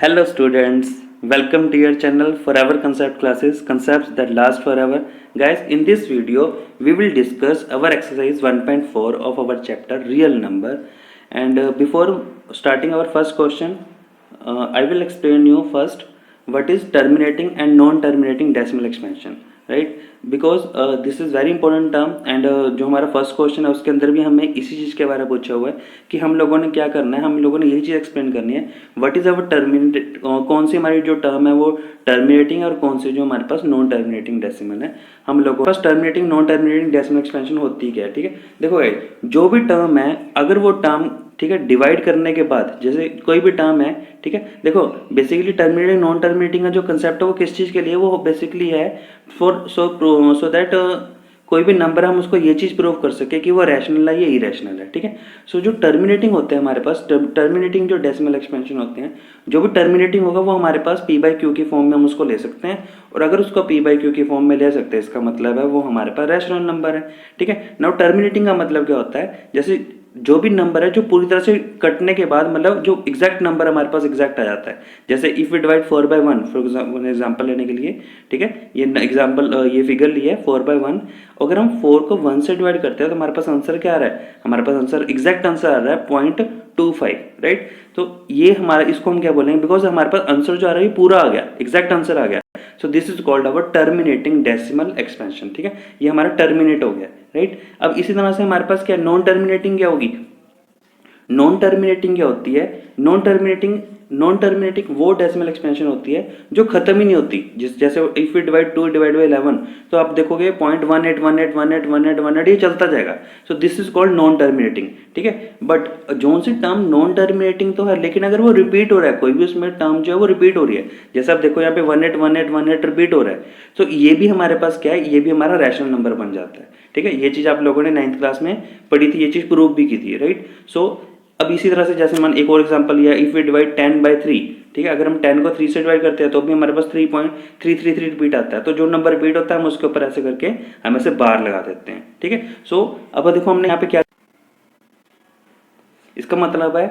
Hello students, welcome to your channel Forever Concept Classes, concepts that last forever. Guys, in this video we will discuss our exercise 1.4 of our chapter real number. And before starting our first question, I will explain you first what is terminating and non-terminating decimal expansion, right? Because this is very important term and जो हमारा first question है उसके अंदर भी हमें इसी चीज़ के बारे में पूछा हुआ है कि हम लोगों ने क्या करना है, हम लोगों ने यही चीज़ एक्सप्लेन करनी है व्हाट इज़ अवर टर्मिनेट, कौन सी हमारी जो टर्म है वो टर्मिनेटिंग और कौन सी जो हमारे पास नॉन टर्मिनेटिंग डेसिमल है। हम लोगों के पास terminating non terminating decimal expansion होती क्या है, ठीक है। देखो भाई, जो भी टर्म है अगर वो टर्म, ठीक है, डिवाइड करने के बाद जैसे कोई भी टर्म है, ठीक है, देखो बेसिकली टर्मिनेटिंग नॉन टर्मिनेटिंग का जो कंसेप्ट है वो किस चीज़ के लिए, वो बेसिकली है फॉर सो दैट कोई भी नंबर हम उसको ये चीज़ प्रूव कर सके कि वो रैशनल है या इरेशनल है, ठीक है। सो जो टर्मिनेटिंग होते हैं हमारे पास, टर्मिनेटिंग जो डेसिमल एक्सपेंशन होते हैं, जो भी टर्मिनेटिंग होगा वो हमारे पास पी बाई क्यू की फॉर्म में हम उसको ले सकते हैं। और अगर उसको पी बाई क्यू की फॉर्म में ले सकते हैं इसका मतलब है वो हमारे पास रैशनल नंबर है, ठीक है। नाउ टर्मिनेटिंग का मतलब क्या होता है, जैसे जो भी नंबर है जो पूरी तरह से कटने के बाद मतलब जो एग्जैक्ट नंबर हमारे पास एग्जैक्ट आ जाता है। जैसे if we divide 4/1 for example लेने के लिए, ठीक है, ये एग्जाम्पल ये फिगर लिया है 4/1। अगर हम 4 को 1 से डिवाइड करते हैं तो हमारे पास आंसर क्या आ रहा है, हमारे पास आंसर एग्जैक्ट आंसर आ रहा है 0.25, राइट। तो ये हमारा, इसको हम क्या बोलेंगे, बिकॉज हमारे पास आंसर जो आ रहा है पूरा आ गया, एग्जैक्ट आंसर आ गया। सो this is called our terminating decimal expansion, ठीक है, ये हमारा टर्मिनेट हो गया, राइट। अब इसी तरह से हमारे पास क्या नॉन टर्मिनेटिंग क्या होगी, नॉन टर्मिनेटिंग क्या होती है, नॉन टर्मिनेटिंग वो डेसिमल एक्सपेंशन होती है जो खत्म ही नहीं होती। जैसे if you divide 2 divide by 11 तो आप देखोगे 0.18181818 ये चलता जाएगा। So this is called non terminating, ठीक है। बट जोन सी टर्म नॉन टर्मिनेटिंग तो है, लेकिन अगर वो रिपीट हो रहा है, कोई भी उसमें टर्म जो है वो रिपीट हो रही है, जैसे आप देखो यहाँ पे 181818 रिपीट हो रहा है, तो ये भी हमारे पास क्या है, ये भी हमारा रैशनल नंबर बन जाता है, ठीक है। ये चीज़ आप लोगों ने 9th क्लास में पढ़ी थी, ये चीज़ प्रूव भी की थी, राइट। सो अब इसी तरह से जैसे मान एक और एग्जांपल लिया, इफ वी डिवाइड 10/3, ठीक है, अगर हम 10 को 3 से डिवाइड करते हैं तो भी हमारे पास 3.333 रिपीट आता है। तो जो नंबर रिपीट होता है हम उसके ऊपर ऐसे करके हम ऐसे बार लगा देते हैं, ठीक है। सो अब देखो हमने यहाँ पे क्या, इसका मतलब है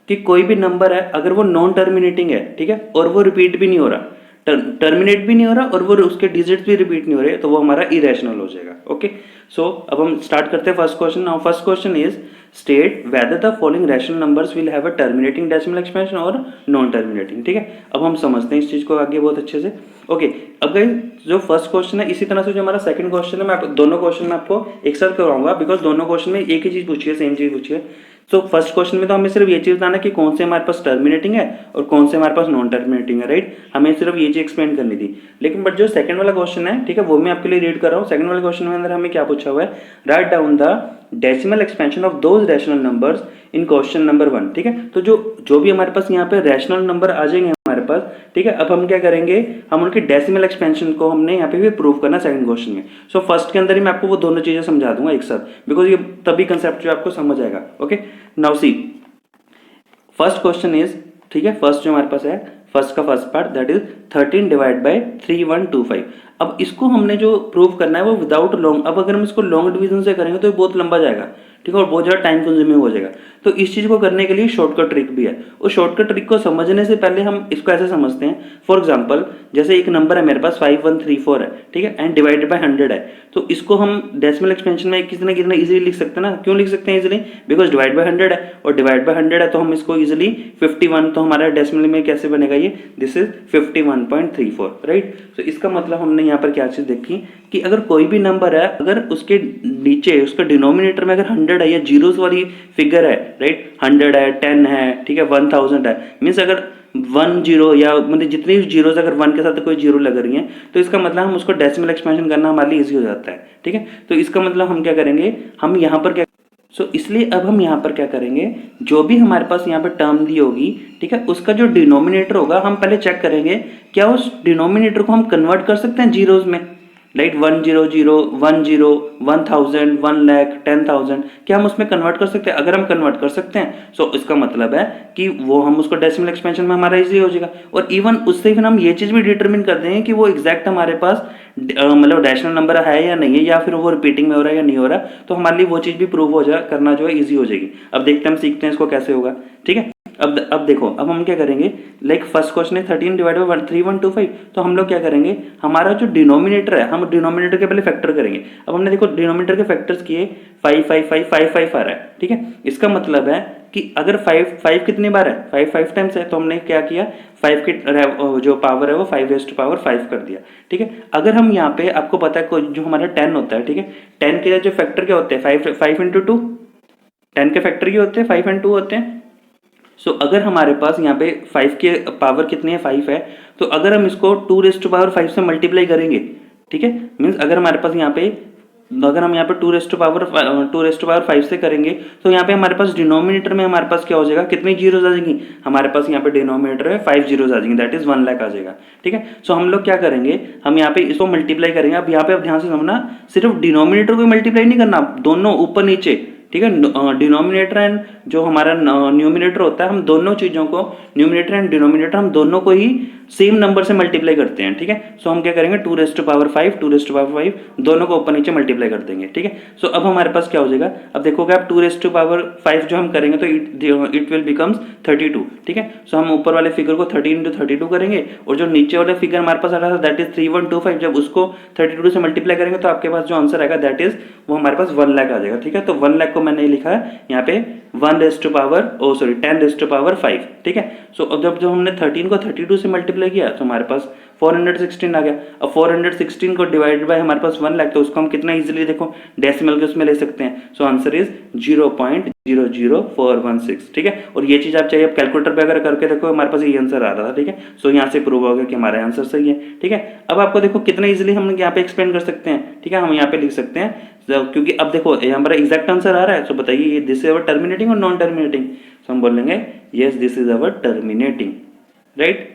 कि कोई भी नंबर है अगर वो नॉन टर्मिनेटिंग है, ठीक है, और वो रिपीट भी नहीं हो रहा, टर्मिनेट भी नहीं हो रहा और वो उसके डिजिट्स भी रिपीट नहीं हो रहे, तो वो हमारा इरेशनल हो जाएगा। ओके, सो अब हम स्टार्ट करते हैं first question. Now first question is state whether the following rational numbers will have a terminating decimal expansion और नॉन टर्मिनेटिंग, ठीक है। अब हम समझते हैं इस चीज को आगे बहुत अच्छे से। ओके, अब गाइस जो फर्स्ट क्वेश्चन है, इसी तरह से जो हमारा सेकंड क्वेश्चन है, मैं दोनों क्वेश्चन में आपको एक साथ करवाऊंगा बिकॉज दोनों क्वेश्चन में एक ही चीज पूछी है, सेम चीज पूछी है। तो फर्स्ट क्वेश्चन में तो हमें सिर्फ ये चीज बताना कि कौन से हमारे पास टर्मिनेटिंग है और कौन से हमारे पास नॉन टर्मिनेटिंग है, राइट। हमें सिर्फ ये चीज एक्सप्लेन करनी थी। लेकिन बट जो सेकंड वाला क्वेश्चन है, ठीक है, वो मैं आपके लिए रीड कर रहा हूँ। सेकंड वाले क्वेश्चन में अंदर हमें क्या पूछा हुआ है, write down the decimal expansion of those rational numbers in question number 1, ठीक है। तो जो भी हमारे पास यहाँ पे रैशनल नंबर आ जाएंगे हमारे पास, ठीक है, अब हम क्या करेंगे, हम उनके डेसिमल एक्सपेंशन को हमने यहाँ पे भी प्रूव करना सेकंड क्वेश्चन में। सो फर्स्ट के अंदर ही मैं आपको वो दोनों चीजें समझा दूंगा एक साथ, बिकॉज ये तभी कंसेप्ट जो आपको समझ आएगा। Okay, now see first question is, ठीक है, फर्स्ट जो हमारे पास है, फर्स्ट का first part that is 13 divide by 3125। अब इसको हमने जो प्रूव करना है वो विदाउट लॉन्ग, अब अगर हम इसको लॉन्ग डिवीजन से करेंगे तो ये बहुत लंबा जाएगा, ठीक है, और बहुत ज़्यादा टाइम कंज्यूमिंग हो जाएगा। तो इस चीज़ को करने के लिए शॉर्टकट ट्रिक भी है। उस शॉर्टकट ट्रिक को समझने से पहले हम इसको ऐसे समझते हैं। फॉर एग्जांपल जैसे एक नंबर है मेरे पास 5134 है, ठीक है, एंड डिवाइडेड बाय 100 है, तो इसको हम डेसिमल एक्सपेंशन में कितना कितना इजीली लिख सकते हैं ना। क्यों लिख सकते हैं इजीली, बिकॉज डिवाइड बाय 100 है और डिवाइड बाय 100 है तो हम इसको इजीली 51, तो हमारा डेसिमल में कैसे बनेगा ये, दिस इज 51.34, राइट। तो इसका मतलब हमने यहाँ पर क्या चीज़ देखी कि अगर कोई भी नंबर है, अगर उसके नीचे उसका डिनोमिनेटर में अगर 100 है या जीरोस वाली फिगर है, राइट, 100 है, 10 है, ठीक है, 1000 है, मीन्स अगर 1 जीरो या मतलब जितनी जीरोस अगर 1 के साथ कोई जीरो लग रही है तो इसका मतलब हम उसको डेसिमल एक्सपेंशन करना हमारे लिए ईजी हो जाता है, ठीक है। तो इसका मतलब हम क्या करेंगे, हम यहाँ पर क्या, इसलिए अब हम यहाँ पर क्या करेंगे, जो भी हमारे पास यहाँ पे टर्म दी होगी, ठीक है, उसका जो डिनोमिनेटर होगा हम पहले चेक करेंगे क्या उस डिनोमिनेटर को हम कन्वर्ट कर सकते हैं जीरोस में, राइट। 100, 10, 1000, 1 लाख, 10,000, क्या हम उसमें कन्वर्ट कर सकते हैं? अगर हम कन्वर्ट कर सकते हैं सो इसका मतलब है कि वो हम उसको डेसिमल एक्सपेंशन में हमारा इजी हो जाएगा। और इवन उससे फिर हम ये चीज भी डिटरमिन कर देंगे कि वो एग्जैक्ट हमारे पास मतलब रैशनल नंबर है या नहीं है, या फिर वो रिपीटिंग में हो रहा है या नहीं हो रहा, तो हमारे लिए वो चीज भी प्रूव हो जाए, करना जो है ईजी हो जाएगी। अब देखते हैं, हम सीखते हैं इसको कैसे होगा, ठीक है। अब देखो, अब हम क्या करेंगे, लाइक फर्स्ट क्वेश्चन है 13 डिवाइड बाई 3125, तो हम लोग क्या करेंगे, हमारा जो डिनोमिनेटर है, हम डिनोमिनेटर के पहले फैक्टर करेंगे। अब हमने देखो डिनोमिनेटर के फैक्टर्स किए, 5 5 5 5 5 आ रहा है, ठीक है। इसका मतलब है कि अगर 5 कितनी बार है, 5 टाइम्स है, तो हमने क्या किया, 5 की जो पावर है वो 5 रेज़ टू पावर 5 कर दिया, ठीक है। अगर हम यहाँ पे, आपको पता है जो हमारा 10 होता है, ठीक है, 10 के जो फैक्टर क्या होते हैं, 5 इंटू 2, 10 के फैक्टर ये होते हैं 5 एंड 2 होते हैं। सो अगर हमारे पास यहाँ पे 5 के पावर कितनी है, 5 है, तो अगर हम इसको 2 रेज़ टू पावर 5 से मल्टीप्लाई करेंगे, ठीक है, मीन्स अगर हमारे पास यहाँ पे, अगर हम यहाँ पे 2 रेज़ टू पावर 5 से करेंगे, तो यहाँ पे हमारे पास डिनोमिनेटर में हमारे पास क्या हो जाएगा, कितनी जीरोज आ जाएंगी, हमारे पास यहाँ पे डिनोमिनेटर है 5 जीरोज आ जाएंगी, दैट इज 1 लाख आ जाएगा, ठीक है। सो हम लोग क्या करेंगे, हम यहाँ पे इसको मल्टीप्लाई करेंगे। अब यहाँ पे अब ध्यान से समझना, सिर्फ डिनोमिनेटर को मल्टीप्लाई नहीं करना, दोनों ऊपर नीचे, ठीक है। डिनोमिनेटर एंड जो हमारा न्यूमिनेटर होता है, हम दोनों चीजों को, न्यूमिनेटर एंड डिनोमिनेटर, हम दोनों को ही सेम नंबर से मल्टीप्लाई करते हैं, ठीक है। सो हम क्या करेंगे, 2 raise to power 5 2 raise to power 5 दोनों को ऊपर नीचे मल्टीप्लाई कर देंगे, ठीक है। सो अब हमारे पास क्या हो जाएगा, अब देखोगे आप 2 रेज़ टू पावर 5 जो हम करेंगे तो इट विल बिकम्स 32, ठीक है। सो हम ऊपर वाले फिगर को 30 इंटू 32 करेंगे, और जो नीचे वाले फिगर हमारे पास आ रहा था दैट इज 3125, जब उसको 32 से मल्टीप्लाई करेंगे तो आपके पास जो आंसर आएगा दैट इज वो हमारे पास 1 लाख आ जाएगा, ठीक है। तो 1 लाख को मैंने लिखा है यहाँ पे 10 रेज़ टू पावर 5, ठीक है। सो अब जब हमने 13 को 32 से मल्टीप्लाई किया तो हमारे पास 416 आ गया। अब 416 को डिवाइड बाय हमारे पास 1 लाख, तो उसको हम कितना इजीली देखो डेसिमल के उसमें ले सकते हैं। सो आंसर इज 0.00416, ठीक है। और ये चीज आप चाहिए, आप कैलकुलेटर पे अगर करके देखो, हमारे पास ये आंसर आ रहा था, ठीक है। सो यहाँ से प्रूव हो गया कि हमारा आंसर सही है, ठीक है। अब आपको देखो कितना इजीली हम यहाँ पे एक्सप्लेन कर सकते हैं, ठीक है। हम यहाँ पे लिख सकते हैं, क्योंकि अब देखो हमारा एग्जैक्ट आंसर आ रहा है। सो बताइए दिस इज अवर टर्मिनेटिंग और नॉन टर्मिनेटिंग। सो हम बोलेंगे yes this is our terminating, right,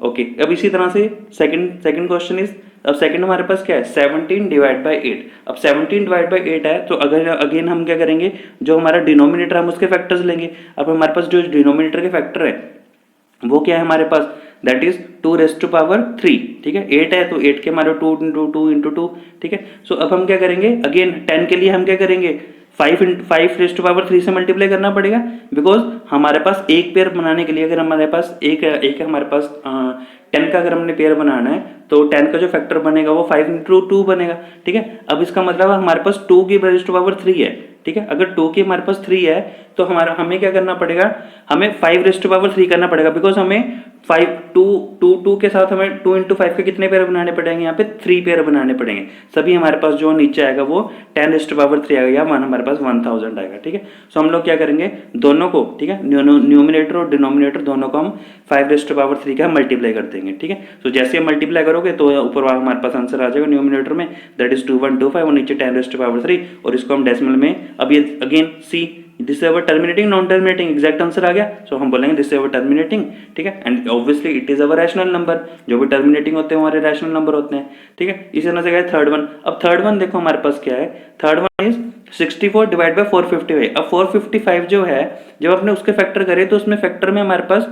okay. अब इसी तरह से सेकंड क्वेश्चन इज, अब सेकंड हमारे पास क्या है, 17 डिवाइड बाई 8। अब 17 डिवाइड बाई 8 है, तो अगर अगेन हम क्या करेंगे, जो हमारा डिनोमिनेटर हम उसके फैक्टर्स लेंगे। अब हमारे पास जो डिनोमिनेटर के फैक्टर है वो क्या है हमारे पास, that is 2 raise to power 3, ठीक है। 8 है तो 8 के हमारे 2 इंटू 2 इंटू 2, ठीक है। सो अब हम क्या करेंगे, अगेन 10 के लिए हम क्या करेंगे, 5 रेज़ टू पावर 3 से मल्टीप्लाई करना पड़ेगा, बिकॉज हमारे पास एक पेयर बनाने के लिए, अगर हमारे पास एक हमारे पास 10 का अगर हमने पेयर बनाना है तो 10 का जो फैक्टर बनेगा वो 5 इंटू 2 बनेगा, ठीक है। अब इसका मतलब हमारे पास 2 की रेज़ टू पावर 3 है, ठीक है। अगर 2 की हमारे पास 3 है तो हमें क्या करना पड़ेगा, हमें 5 रेज़ टू पावर 3 करना पड़ेगा, बिकॉज हमें 2 के साथ हमें 2 इंटू 5 के कितने पेयर बनाने पड़ेंगे, यहाँ पे 3 पेयर बनाने पड़ेंगे। सभी हमारे पास जो नीचे आएगा वो 10 रेज़ टू पावर 3 आएगा, या हमारे पास 1000 आएगा, ठीक है। सो हम लोग क्या करेंगे, दोनों को, ठीक है, न्यूमिनेटर और डिनोमिनेटर दोनों को हम 5 रेज़ टू पावर 3 का मल्टीप्लाई कर देंगे, ठीक है। सो जैसे हम मल्टीप्लाई करोगे तो ऊपर वाला हमारे पास आंसर आ जाएगा न्यूमिनेटर में, दैट इज 2125, और नीचे 10 रेज़ टू पावर 3, और इसको हम डेसिमल में, अब ये again see this is our terminating non terminating, exact answer आ गया। सो हम बोलेंगे दिस इज अवर टर्मिनेटिंग, ठीक है, and obviously it is our rational number, जो भी टर्मिनेटिंग होते हैं हमारे रैशनल नंबर होते हैं, ठीक है। इसी तरह से गया थर्ड वन। अब थर्ड वन देखो हमारे पास क्या है, third one is 64 divide by 455। अब 455 जो है, जब आपने उसके फैक्टर करे तो उसमें फैक्टर में हमारे पास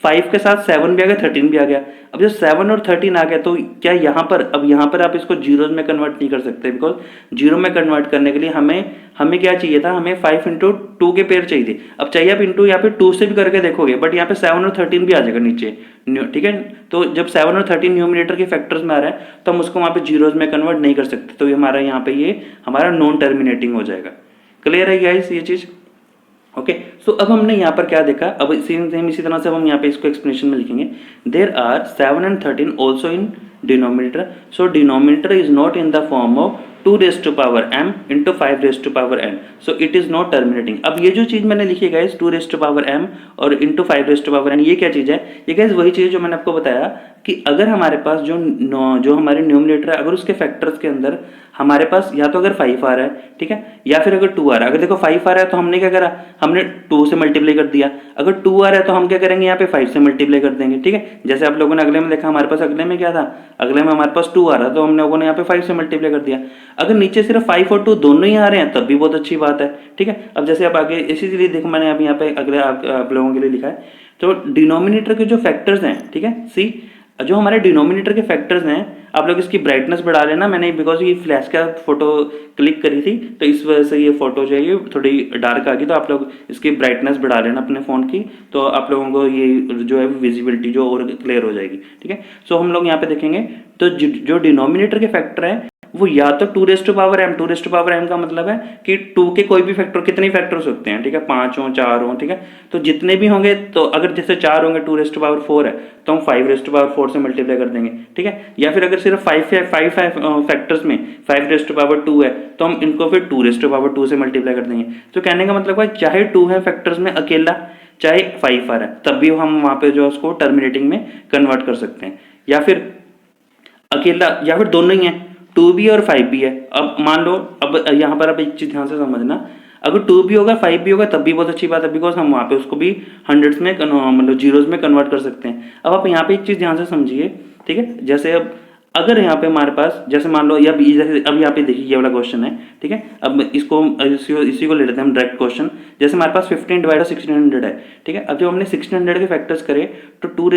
5 के साथ 7 भी आ गया, 13 भी आ गया। अब जब 7 और 13 आ गया तो क्या यहाँ पर, अब यहाँ पर आप इसको जीरोज में कन्वर्ट नहीं कर सकते, बिकॉज जीरो में कन्वर्ट करने के लिए हमें क्या चाहिए था, हमें 5 इंटू 2 के पेयर चाहिए थे। अब चाहिए आप इंटू यहाँ पे 2 से भी करके देखोगे, बट यहाँ पे 7 और 13 भी आ जाएगा नीचे, ठीक है। तो जब 7 और 13 न्यूमिनेटर के फैक्टर्स में आ रहा है तो हम उसको वहाँ पे जीरोज में कन्वर्ट नहीं कर सकते, तो ये हमारा यहाँ पे ये हमारा नॉन टर्मिनेटिंग हो जाएगा। क्लियर है गाइस ये चीज़, ओके। सो अब हमने यहाँ पर क्या देखा, अब इसी तरह से हम यहाँ पे इसको एक्सप्लेनेशन में लिखेंगे, there are 7 and 13 also in denominator, so denominator is not in the form of 2 raise to power m into 5 raise to power n, so it is not terminating. अब ये जो चीज़ मैंने लिखी guys 2 raise to power m और into 5 raise to power n, ये क्या चीज़ है, ये गाइस वही चीज़ जो मैंने आपको बताया कि अगर हमारे पास जो हमारे न्यूमिनेटर है, अगर उसके फैक्टर्स के अंदर हमारे पास या तो अगर 5 आ रहा है, ठीक है, या फिर अगर 2 आ रहा है। अगर देखो 5 आ रहा है तो हमने क्या करा, हमने 2 से मल्टीप्लाई कर दिया। अगर 2 आ रहा है तो हम क्या करेंगे, यहाँ पे 5 से मल्टीप्लाई कर देंगे, ठीक है। जैसे आप लोगों ने अगले में देखा, हमारे पास अगले में क्या था, अगले में हमारे पास 2 आ रहा था तो हम लोगों ने यहाँ पे 5 से मल्टीप्लाई कर दिया। अगर नीचे सिर्फ 5 और 2 दोनों ही आ रहे हैं तब भी बहुत अच्छी बात है, ठीक है। अब जैसे आप आगे इसीलिए देखो मैंने अभी यहाँ पे अगले आप लोगों के लिए लिखा है, तो डिनोमिनेटर के जो फैक्टर्स हैं, ठीक है, सी जो हमारे डिनोमिनेटर के फैक्टर्स हैं, आप लोग इसकी ब्राइटनेस बढ़ा लेना। मैंने बिकॉज ये फ्लैश का फोटो क्लिक करी थी तो इस वजह से ये फोटो जो है ये थोड़ी डार्क आ गई, तो आप लोग इसकी ब्राइटनेस बढ़ा लेना अपने फ़ोन की, तो आप लोगों को ये जो है विजिबिलिटी जो और क्लियर हो जाएगी, ठीक है। सो हम लोग यहाँ पे देखेंगे तो जो डिनोमिनेटर के फैक्टर है वो या तो 2m, 2m का मतलब है कि 2 के कोई भी फैक्टर, कितने फैक्टर हो सकते हैं, ठीक है, 5 हो 4 हो, ठीक है, तो जितने भी होंगे, तो अगर जैसे 4 होंगे 2 4 है तो हम 5 4 से मल्टीप्लाई कर देंगे, ठीक है। या फिर अगर सिर्फ 5 फैक्टर्स में 5 2 है तो हम इनको फिर 2 से मल्टीप्लाई कर देंगे। तो कहने का मतलब है चाहे 2 है फैक्टर्स में अकेला, चाहे 5 आ रहा है, तब भी हम वहां पे जो उसको टर्मिनेटिंग में कन्वर्ट कर सकते हैं, या फिर अकेला या फिर दोनों ही है, 2 भी और 5 भी है। अब मान लो, अब यहाँ पर आप एक चीज ध्यान से समझना, अगर 2 भी होगा 5 भी होगा तब भी बहुत अच्छी बात है, बिकॉज हम वहाँ पे उसको भी हंड्रेड्स में मतलब जीरोज में कन्वर्ट कर सकते हैं। अब आप यहाँ पे एक चीज ध्यान से समझिए, ठीक है, जैसे अब अगर यहाँ पे हमारे पास, जैसे मान लो, या जैसे अब यहाँ पे देखिए ये वाला क्वेश्चन है, ठीक है, अब इसी को ले लेते हैं हम डायरेक्ट क्वेश्चन। जैसे हमारे पास 15 डिवाइड 1600 है, ठीक है। अब जब हमने 1600 के फैक्टर्स करे तो 2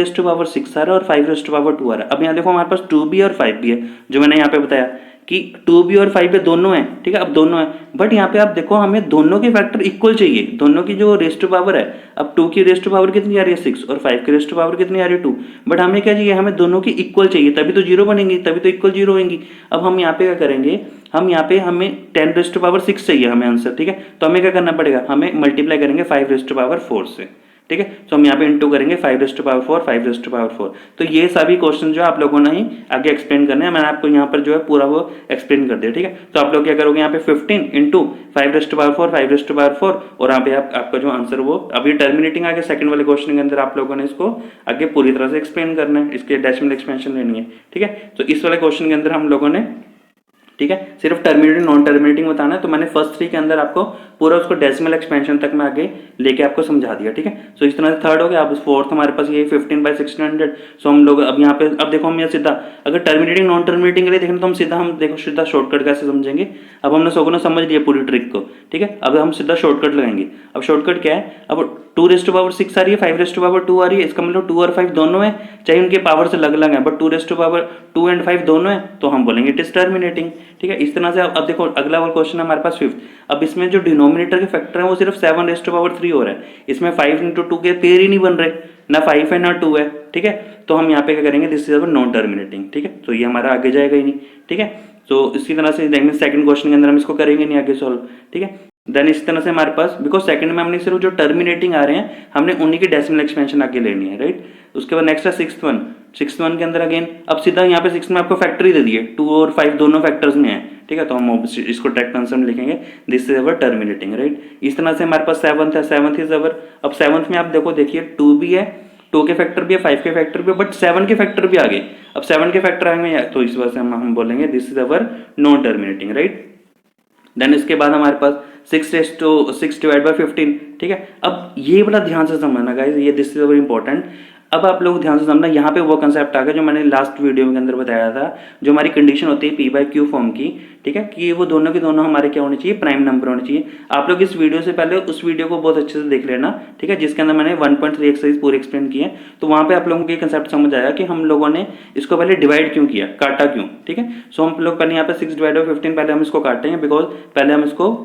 6 आ रहा है और 5 2 आ रहा है। अब यहाँ देखो हमारे पास 2 भी और 5 भी है, जो मैंने यहाँ पे बताया कि 2 भी और 5 भी दोनों है, ठीक है, अब दोनों है, बट यहाँ पे आप देखो हमें दोनों के फैक्टर इक्वल चाहिए, दोनों की जो रेस्ट टू पावर है। अब 2 की रेस्ट टू पावर कितनी आ रही है 6 और 5 की रेस्ट टू पावर कितनी आ रही है 2, बट हमें क्या चाहिए, हमें दोनों की इक्वल चाहिए, तभी तो जीरो बनेंगी, तभी तो इक्वल जीरो होंगी। अब हम यहाँ पे क्या करेंगे, हम यहाँ पे हमें 10 रेस्ट टू पावर 6 चाहिए हमें आंसर, ठीक है, तो हमें क्या करना पड़ेगा, हमें मल्टीप्लाई करेंगे 5 रेस्ट टू पावर 4 से, ठीक है। तो हम यहाँ पे इंटू करेंगे 5 raised to power 4, 5 raised to power 4। तो ये सभी क्वेश्चन जो है आप लोगों ने ही आगे एक्सप्लेन करने हैं, मैंने आपको यहाँ पर जो है पूरा वो एक्सप्लेन कर दिया, ठीक है। तो आप लोग क्या करोगे, यहाँ पे 15 into 5 raised to power 4, 5 raised to power 4, और यहाँ पे आपका जो आंसर वो अभी टर्मिनेटिंग आगे सेकंड वाले क्वेश्चन के अंदर आप लोगों ने इसको आगे पूरी तरह से एक्सप्लेन करना है, इसके डेसिमल एक्सपेंशन लेनी है, ठीक है। तो इस वाले क्वेश्चन के अंदर हम लोगों ने, ठीक है, सिर्फ टर्मिनेटिंग नॉन टर्मिनेटिंग बताना है, तो मैंने फर्स्ट 3 के अंदर आपको पूरा उसको डेसिमल एक्सपेंशन तक मैं आगे लेके आपको समझा दिया, ठीक है। सो इस तरह से थर्ड हो गया। अब फोर्थ हमारे पास ये 15/1600। सो हम लोग अब यहाँ पे, अब देखो हम यहाँ सीधा अगर टर्मिनेटिंग नॉन टर्मिनेटिंग के लिए देखना तो हम सीधा, हम देखो सीधा शॉर्टकट कैसे समझेंगे। अब हमने सबको ना समझ लिया पूरी ट्रिक को, ठीक है। अब हम सीधा शॉर्टकट लगाएंगे। अब शॉर्टकट क्या है, अब 2 रेस्ट टू पावर 6 आ रही है, 5 रेस्ट टू पावर 2 आ रही है, इसका मतलब 2 और 5 दोनों है, चाहे उनके पावर से अलग अलग है, but 2 raised to power 2 and 5 दोनों है, तो हम बोलेंगे इट इज टर्मिनेटिंग, ठीक है। इस तरह से अब देखो अगला वाला क्वेश्चन है हमारे पास 5th। अब इसमें जो डिनोमिनेटर के फैक्टर है वो सिर्फ 7 रेस्ट टू पावर 3 हो रहा है, इसमें 5 इंटू 2 के पेयर ही नहीं बन रहे, ना 5 है ना 2 है, ठीक है। तो हम यहाँ पे क्या करेंगे, this is our non terminating, ठीक है, तो ये हमारा आगे जाएगा ही नहीं, ठीक है। तो इसी तरह से देखेंगे सेकंड क्वेश्चन के अंदर हम इसको करेंगे नहीं आगे सॉल्व, ठीक है। देन इस तरह से हमारे पास, बिकॉज सेकंड में हमने सिर्फ जो टर्मिनेटिंग आ रहे हैं हमने उन्हीं की डेसिमल एक्सपेंशन आगे लेनी है, राइट। उसके बाद नेक्स्ट है सिक्स्थ वन के अंदर अगेन, अब सीधा यहाँ पे 6 में आपको फैक्टरी दे दिए, 2 और 5 दोनों फैक्टर्स में है, ठीक है, तो हम इसको डायरेक्ट आंसर में लिखेंगे this is our terminating, right. इस तरह से हमारे पास 7th है, 7th इज अवर, अब 7th में आप देखो, देखिए 2 भी है, 2 के फैक्टर भी है, 5 के फैक्टर भी है, बट 7 के फैक्टर भी आ गए। अब 7 के फैक्टर आएंगे तो इस वजह से हम बोलेंगे this is our non terminating, right. Then इसके बाद हमारे पास 6 डिवाइड बाय 15, ठीक है। अब ये बड़ा ध्यान से समझना गाइस, ये दिस इज वेरी इंपॉर्टेंट। अब आप लोग ध्यान से समझना, यहाँ पे वो कंसेप्ट आ गया जो मैंने लास्ट वीडियो के अंदर बताया था, जो हमारी कंडीशन होती है P/Q फॉर्म की, ठीक है, कि वो दोनों के दोनों हमारे क्या होने चाहिए, प्राइम नंबर होने चाहिए। आप लोग इस वीडियो से पहले उस वीडियो को बहुत अच्छे से देख लेना, ठीक है, जिसके अंदर मैंने 1.3 एक्सरसाइज पूरे एक्सप्लेन किए, तो वहाँ पे आप लोगों को ये कंसेप्ट समझ आया कि हम लोगों ने इसको पहले डिवाइड क्यों किया, काटा क्यों, ठीक है। सो हम लोग पहले यहाँ पे 6 डिवाइड बाय 15 पहले हम इसको काटेंगे, बिकॉज पहले हम इसको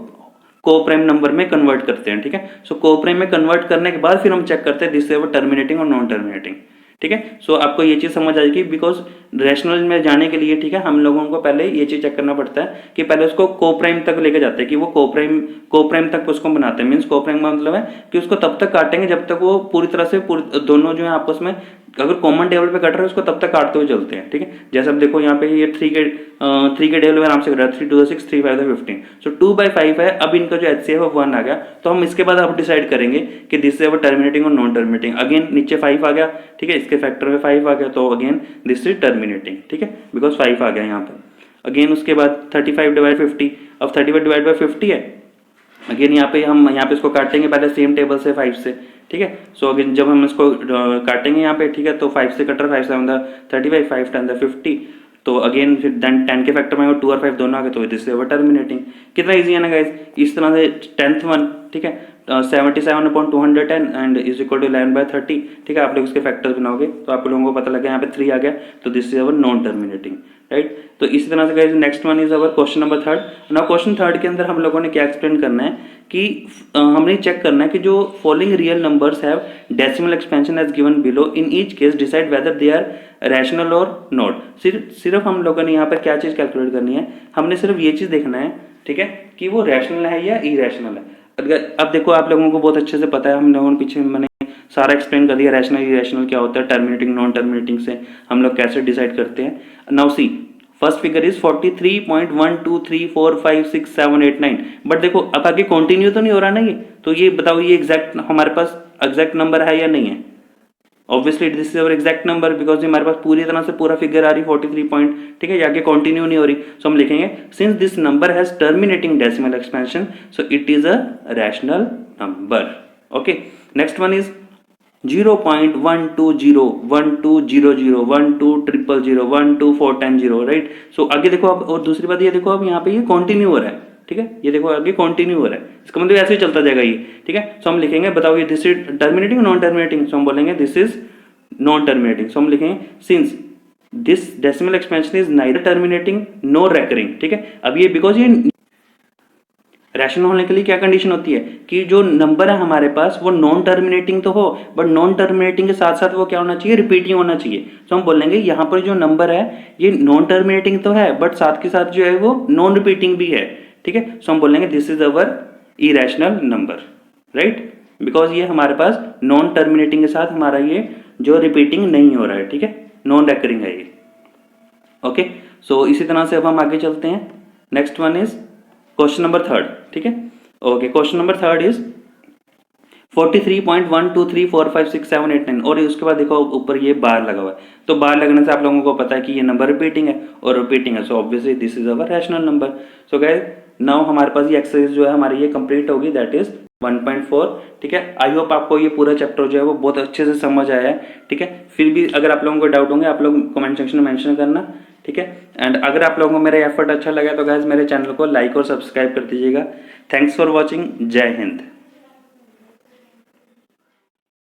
को प्राइम नंबर में कन्वर्ट करते हैं, ठीक है। सो को प्राइम में कन्वर्ट करने के बाद फिर हम चेक करते हैं दिस इज टर्मिनेटिंग और नॉन टर्मिनेटिंग, ठीक है। सो आपको ये चीज समझ आएगी, बिकॉज रैशनल में जाने के लिए, ठीक है, हम लोगों को पहले ये चीज चेक करना पड़ता है कि पहले उसको को प्राइम तक लेके जाते हैं, कि वो को प्राइम तक उसको बनाते हैं। मीन्स को प्राइम का मतलब है कि उसको तब तक काटेंगे जब तक वो पूरी तरह से दोनों जो है आपस में अगर कॉमन टेबल पे कट रहे हैं उसको तब तक काटते हुए चलते हैं, ठीक है। जैसे अब देखो यहाँ पे ये 3 के टेबल में आराम से कट रहा है, 3 2 6 3 5 15, सो 2/5 है। अब इनका जो HCF है 1 आ गया, तो हम इसके बाद अब डिसाइड करेंगे कि दिस इज टर्मिनेटिंग और नॉन टर्मिनेटिंग। अगेन नीचे 5 आ गया, ठीक है, इसके फैक्टर में 5 आ गया, तो अगेन दिस इज टर्मिनेटिंग, ठीक है, बिकॉज 5 आ गया यहाँ पे। अगेन उसके बाद 35 डिवाइड 50, अब 35 डिवाइड बाई 50 है, अगेन यहाँ पे हम यहाँ पे इसको काटेंगे पहले सेम टेबल से 5 से, ठीक है। सो अगेन जब हम इसको काटेंगे यहाँ पे, ठीक है, तो 5 से कट रहा है, 5 7 35, 5 10 50, तो अगेन फिर 10 के फैक्टर में 2 और 5 दोनों आ गए, तो दिस इज टर्मिनेटिंग। कितना इजी है ना गाइस। इस तरह से 10th वन, ठीक है, 77/210 एंड इज इक्वल टू 11/30, ठीक है। आप लोग इसके फैक्टर्स बनाओगे तो आप लोगों को पता लगे यहाँ पे 3 आ गया, तो this is our non terminating, right. तो इसी तरह से guys next one is our question number 3। Now question 3 के अंदर हम लोगों ने क्या एक्सप्लेन करना है कि हमने चेक करना है कि जो following real numbers have decimal expansion as given below, in each case decide whether they are rational और नॉट। सिर्फ हम लोगों ने यहाँ पर क्या चीज़ कैलकुलेट करनी है, हमने सिर्फ ये चीज़ देखना है, ठीक है, कि वो रैशनल है या इरेशनल है। अब देखो आप लोगों को बहुत अच्छे से पता है, हम लोगों ने पीछे मैंने सारा एक्सप्लेन कर दिया रैशनल इरेशनल क्या होता है, टर्मिनेटिंग नॉन टर्मिनेटिंग से हम लोग कैसे डिसाइड करते हैं। Now see first figure is 43.123456789, but देखो अब आगे कंटिन्यू तो नहीं हो रहा ना ये, तो ये बताओ ये एग्जैक्ट हमारे पास एग्जैक्ट नंबर है या नहीं है। Obviously this is our exact number because हमारे पास पूरी तरह से पूरा फिगर आ रही 43 पॉइंट, ठीक है, आगे कंटिन्यू नहीं हो रही। सो हम लिखेंगे since this number has terminating decimal expansion so it is a rational number. Okay, next one is 0.12012001200012 right. So आगे देखो अब, और दूसरी बात ये देखो अब यहाँ पे ये कंटिन्यू हो रहा है, ठीक है, ये देखो आगे कंटिन्यू हो रहा है, इसका मतलब ऐसे ही चलता जाएगा ये, ठीक है। सो हम लिखेंगे बताओ ये this is terminating non terminating, so हम बोलेंगे this is non terminating. So हम लिखेंगे since this decimal expansion is neither terminating no recurring, ठीक है। अब ये बिकॉज ये रैशनल होने के लिए क्या कंडीशन होती है कि जो नंबर है हमारे पास वो नॉन टर्मिनेटिंग तो हो, बट नॉन टर्मिनेटिंग के साथ साथ वो क्या होना चाहिए, रिपीटिंग होना चाहिए। तो हम बोलेंगे यहाँ पर जो नंबर है ये नॉन टर्मिनेटिंग तो है बट साथ के साथ जो है वो नॉन रिपीटिंग भी है, ठीक है। सो हम बोलेंगे this is our irrational number, right, because ये हमारे पास नॉन टर्मिनेटिंग के साथ हमारा ये जो रिपीटिंग नहीं हो रहा है, ठीक है, नॉन रेकरिंग है ये। ओके, सो इसी तरह से अब हम आगे चलते हैं। Next one is question number 3, ठीक है। ओके, क्वेश्चन नंबर 3 इज 43.123456789 और उसके बाद देखो ऊपर ये बार लगा हुआ है, तो बार लगने से आप लोगों को पता है कि ये नंबर रिपीटिंग है और रिपीटिंग है, so obviously this is our rational number. So guys now हमारे पास ये एक्सरसाइज जो है हमारी ये कंप्लीट होगी, दैट इज 1.4, ठीक है। आई होप आपको ये पूरा चैप्टर जो है वो बहुत अच्छे से समझ आया है, ठीक है। फिर भी अगर आप लोगों को डाउट होंगे आप लोग कमेंट सेक्शन में मेंशन करना, ठीक है। एंड अगर आप लोगों को मेरा एफर्ट अच्छा लगा तो गाइस मेरे चैनल को लाइक और सब्सक्राइब कर दीजिएगा। थैंक्स फॉर वॉचिंग, जय हिंद।